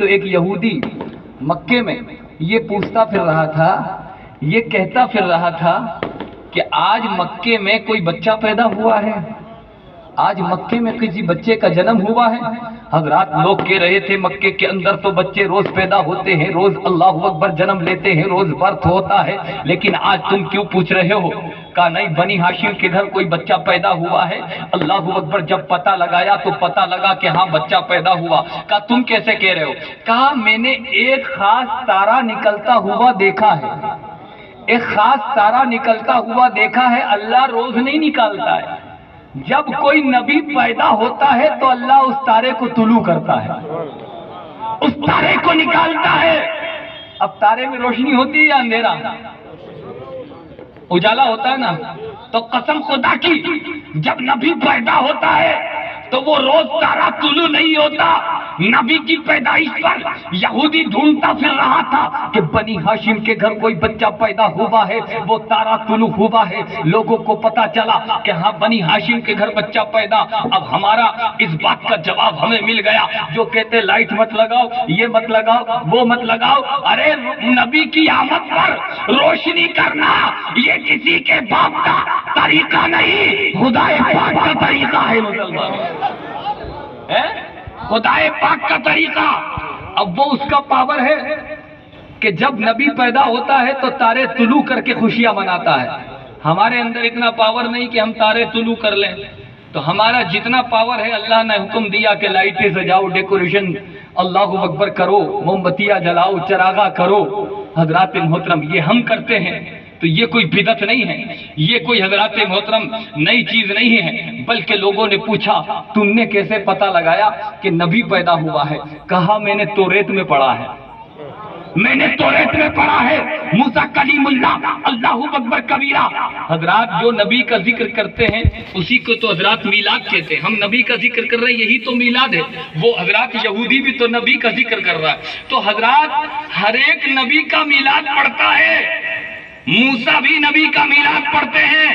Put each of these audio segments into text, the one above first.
تو ایک یہودی مکے میں یہ پوچھتا پھر رہا تھا، یہ کہتا پھر رہا تھا کہ آج مکے میں کوئی بچہ پیدا ہوا ہے، آج مکے میں کسی بچے کا جنم ہوا ہے؟ حضرات لوگ کہہ رہے تھے مکے کے اندر تو بچے روز پیدا ہوتے ہیں، روز اللہ اکبر جنم لیتے ہیں، روز برتھ ہوتا ہے، لیکن آج تم کیوں پوچھ رہے ہو؟ کہا نہیں، بنی ہاشم کے گھر کوئی بچہ پیدا ہوا ہے۔ اللہ اکبر جب پتہ لگایا تو پتہ لگا کہ ہاں بچہ پیدا ہوا۔ کہا تم کیسے کہہ رہے ہو؟ کہا میں نے ایک خاص تارا نکلتا ہوا دیکھا ہے، ایک خاص تارا نکلتا ہوا دیکھا ہے، اللہ روز نہیں نکالتا ہے۔ جب کوئی نبی پیدا ہوتا ہے تو اللہ اس تارے کو طلوع کرتا ہے، اس تارے کو نکالتا ہے۔ اب تارے میں روشنی ہوتی ہے یا اندھیرا؟ اجالا ہوتا ہے نا۔ تو قسم خدا کی جب نبی پیدا ہوتا ہے تو وہ روز تارا طلوع نہیں ہوتا۔ نبی کی پیدائش پر یہودی ڈھونڈتا پھر رہا تھا کہ بنی ہاشم کے گھر کوئی بچہ پیدا ہوا ہے، وہ تارا طلوع ہوا ہے۔ لوگوں کو پتا چلا کہ ہاں بنی ہاشم کے گھر بچہ پیدا۔ اب ہمارا اس بات کا جواب ہمیں مل گیا۔ جو کہتے لائٹ مت لگاؤ، یہ مت لگاؤ، وہ مت لگاؤ، ارے نبی کی آمد پر روشنی کرنا یہ کسی کے باپ کا طریقہ نہیں، خدا پاک کا طریقہ ہے مسلمان، خدا پاک کا طریقہ۔ اب وہ اس کا پاور ہے کہ جب نبی پیدا ہوتا ہے تو تارے طلوع کر کے خوشیاں مناتا ہے۔ ہمارے اندر اتنا پاور نہیں کہ ہم تارے طلوع کر لیں، تو ہمارا جتنا پاور ہے اللہ نے حکم دیا کہ لائٹیں سجاؤ، ڈیکوریشن اللہ اکبر کرو، موم بتیاں جلاؤ، چراغاں کرو۔ حضرات محترم یہ ہم کرتے ہیں تو یہ کوئی بدعت نہیں ہے، یہ کوئی حضرات محترم نئی چیز نہیں ہے، بلکہ لوگوں نے پوچھا تم نے کیسے پتہ لگایا کہ نبی پیدا ہوا ہے؟ کہا میں نے توریت میں پڑھا ہے، میں نے توریت میں پڑھا ہے، موسیٰ کلیم اللہ، اللہ اکبر کبیرہ۔ حضرات جو نبی کا ذکر کرتے ہیں اسی کو تو حضرات میلاد کہتے ہیں۔ ہم نبی کا ذکر کر رہے ہیں، یہی تو میلاد ہے۔ وہ حضرات یہودی بھی تو نبی کا ذکر کر رہا ہے۔ تو حضرات ہر ایک نبی کا میلاد پڑھتا ہے، موسیٰ بھی نبی کا میلاد پڑھتے ہیں،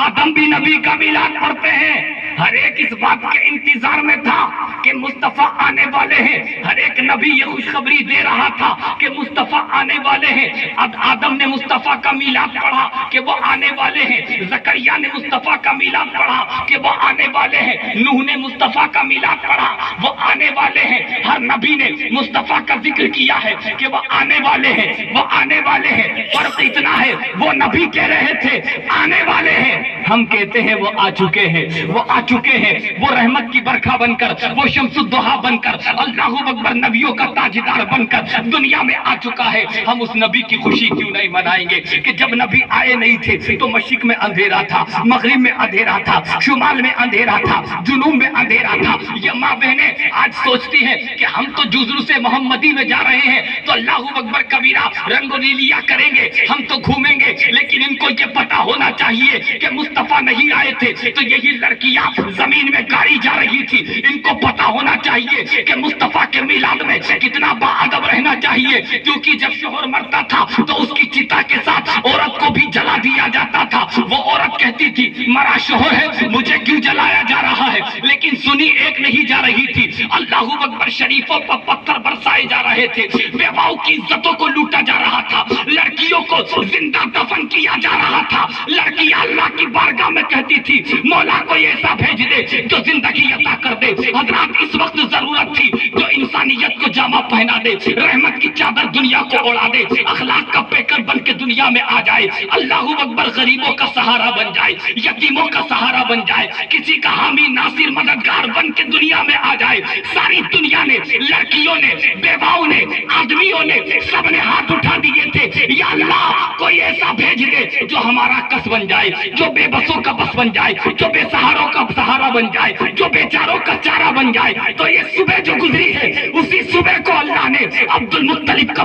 آدم بھی نبی کا میلاد پڑھتے ہیں۔ ہر ایک اس بات کے انتظار میں تھا کہ مصطفیٰ آنے والے ہیں۔ ہر ایک نبی یہ خوشخبری دے رہا تھا کہ مصطفیٰ آنے والے ہیں۔ اب آدم نے مصطفیٰ کا میلاد پڑھا کہ وہ آنے والے ہیں، زکریا نے مصطفیٰ کا میلاد پڑھا کہ وہ آنے والے ہیں، نوح نے مصطفیٰ کا میلاد پڑھا وہ آنے والے ہیں۔ ہر نبی نے مصطفیٰ کا ذکر کیا ہے کہ وہ آنے والے ہیں، وہ آنے والے ہیں۔ فرق اتنا ہے وہ نبی کہہ رہے تھے آنے والے ہیں، ہم کہتے ہیں وہ آ چکے ہیں، وہ آ چکے ہیں، وہ رحمت کی برکھا بن کر، وہ شمس الضحیٰ بن کر، اللہ اکبر نبیوں کا تاجدار بن کر دنیا میں آ چکا ہے۔ ہم اس نبی کی خوشی کیوں نہیں منائیں گے کہ جب نبی آئے نہیں تھے تو مشرق میں اندھیرا تھا، مغرب میں اندھیرا تھا، شمال میں اندھیرا تھا، جنوب میں اندھیرا تھا۔ یہ ماں بہنیں آج سوچتی ہیں کہ ہم تو جزرس محمدی میں جا رہے ہیں تو اللہ اکبر کبیرہ رنگ و ریلیاں کریں گے، ہم تو گھومیں گے، لیکن ان کو یہ پتا ہونا چاہیے کہ مصطفیٰ نہیں آئے تھے تو یہی لڑکیاں زمین میں گاڑی جا رہی تھی۔ ان کو پتا ہونا چاہیے کہ مصطفیٰ کے میلاد میں کتنا باادب رہنا چاہیے، کیونکہ جب شوہر مرتا تھا تو اس کی چتا کے ساتھ عورت کو بھی جلا دیا جاتا تھا۔ وہ عورت کہتی تھی مرا شوہر ہے مجھے کیوں جلایا جا رہا ہے، لیکن سنی ایک نہیں جا رہی تھی۔ اللہ اکبر شریفوں پر پتھر برسائے جا رہے تھے، بیواؤں کی عزتوں کو لوٹا جا رہا تھا، لڑکیوں کو زندہ دفن کیا جا رہا تھا۔ لڑکیاں اللہ کی بارگاہ میں کہتی تھی مولا کوئی ایسا بھیج دے جو زندگی عطا کر دے۔ حضرات اس وقت ضرورت تھی جو انسانیت کو جامہ پہنا دے، رحمت کی چادر دنیا کو اڑا دے، اخلاق کا پیکر بن کے دنیا میں آ جائے۔ اللہ اکبر غریبوں کا سہارا بن جائے، یتیموں کا سہارا بن جائے، کسی کا حامی ناصر مددگار بن کے دنیا میں آ جائے۔ ساری دنیا نے، لڑکیوں نے، بیواؤں نے، آدمیوں نے، سب نے ہاتھ اٹھا دیے تھے یا اللہ کوئی ایسا بھیج دے جو ہمارا کس بن جائے، جو بے بسوں کا بس بن جائے، جو بے سہاروں کا سہارا بن جائے، جو بیچاروں کا چارہ بن جائے۔ تو یہ صبح جو گزری ہے اسی صبح کو اللہ نے عبد المطلب کا